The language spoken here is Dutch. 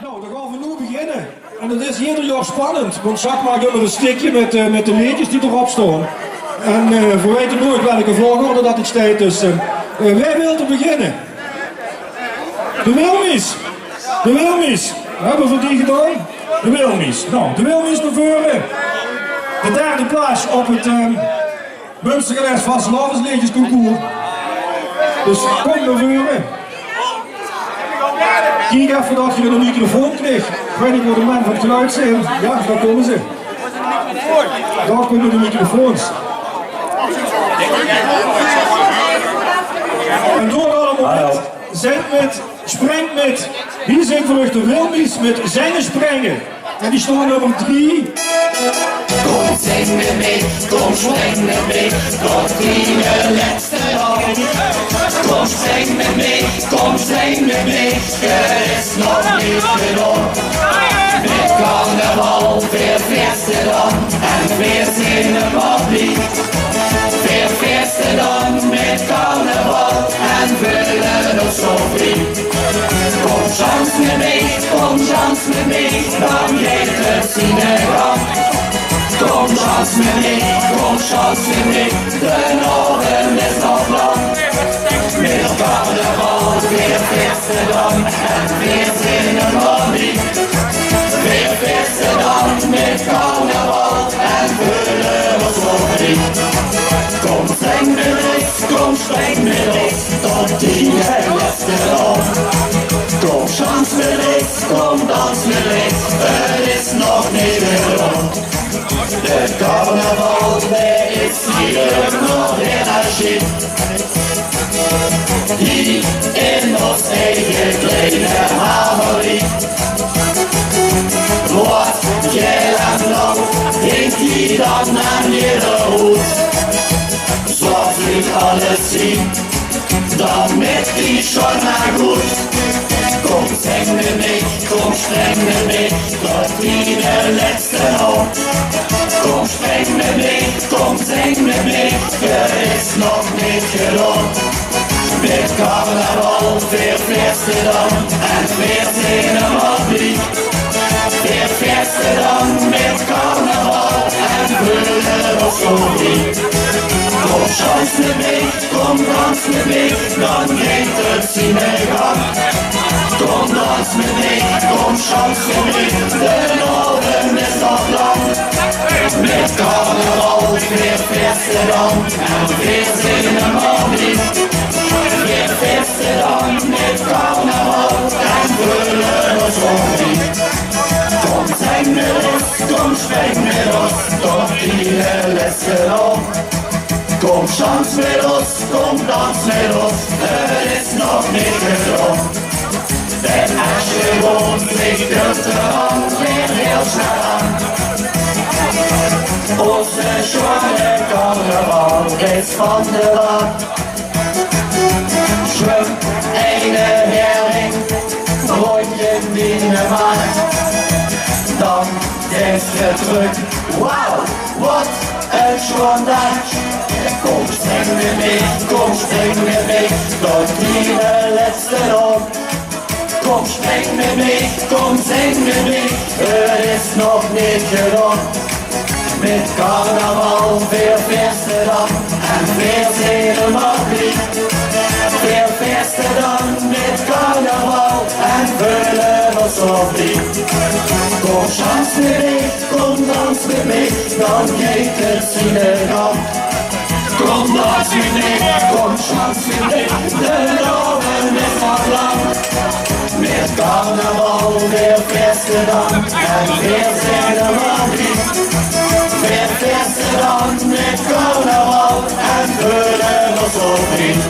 Nou, dan gaan we nu beginnen. En het is ieder jaar spannend, want Jacques maakt immer een stikje met de liedjes die erop staan. En we weten nooit welke volgorde dat het staat, dus wij willen beginnen. De Wilmies. De Wilmies. We hebben voor die gedaan. De Wilmies. Nou, de Wilmies naar voren. De derde plaats op het Münstergeles Vastelavondsliedjesconcours. Dus kom naar voren. Kijk even dat je een microfoon krijgt. Ik weet niet waar de man van het geluid zijn. Ja, daar komen ze. Daar komen de microfoons. En door allemaal zing met, springt met. Hier zijn voor de Wilmies met zingen springen. En die staan nummer 3. Kom zing met mee, kom spring met mee, tot die laatste dag. Kom zing met mee, kom zing met mee, er is nog niet gedaan. Met carnaval, weer feesten dan, en weer zingen wat niet. Weer feesten dan, met carnaval, en vullen ons zo vriend. Kom chans met mee, kom chans met mee, dan geeft het zien gang. Kom chans met mee, kom chans met mee, de Noorden is nog lang. Met carnaval, weer feesten dan, en weer zingen wat niet. Weer feesten dan, met carnaval, en vullen ons zo vriend. Kom zing met ons, kom spring met ons, tot die laatste dag. Kom chans met ons, kom dans met ons, het is nog niet gedaan. De carnaval, er is hier nog energie. Hier in ons eigen kleine harmonie. Wat jij lang lang, denkt hij dan aan je hoed. Zoals ik alles zie, dan met die schon maar goed. Kom zing met mee, kom spring met mee, tot die de laatste hoop. Kom spring met mee, kom zing met mee, er is nog niet gedaan. Met carnaval, weer feesten dan, en weer zingen wat niet. Weer feesten dan, met carnaval, en vullen ons zo niet. Kom chans met mee, kom dans met mee, dan geeft het zien gang. Kom dans met mee, kom chans met mee, de Noorden is nog lang. Met carnaval, weer feesten dan, en weer zingen wat niet. Weer feesten dan, met carnaval, en vullen ons zo niet. Kom zing met ons, kom spring met ons, tot die laatste dag. Kom chans met ons, kom dans met ons, het is nog niet gedaan. En als je woont, ligt het eraan, weer heel snel aan. Onze schone carnaval is van de land. Zwem, ene hering, rondje binnenmaat. Dan is je terug, wauw, wat een schwandaag. Kom spring met mee, kom spring met mee, tot die de laatste dag. Kom spring met mee, kom zing met mee, het is nog niet gedaan. Met carnaval, weer feesten dan, en weer zingen wat niet. Weer feesten dan, met carnaval, en vullen ons zo vriend. Kom chans met mee, kom dans met mee, dan geeft het zien gang. Kom dans met mee, kom chans met mee, de Noorden is nog lang. Met carnaval, weer feesten dan, en weer zingen wat niet. Weer feesten dan, met carnaval, en vullen ons zo vriend.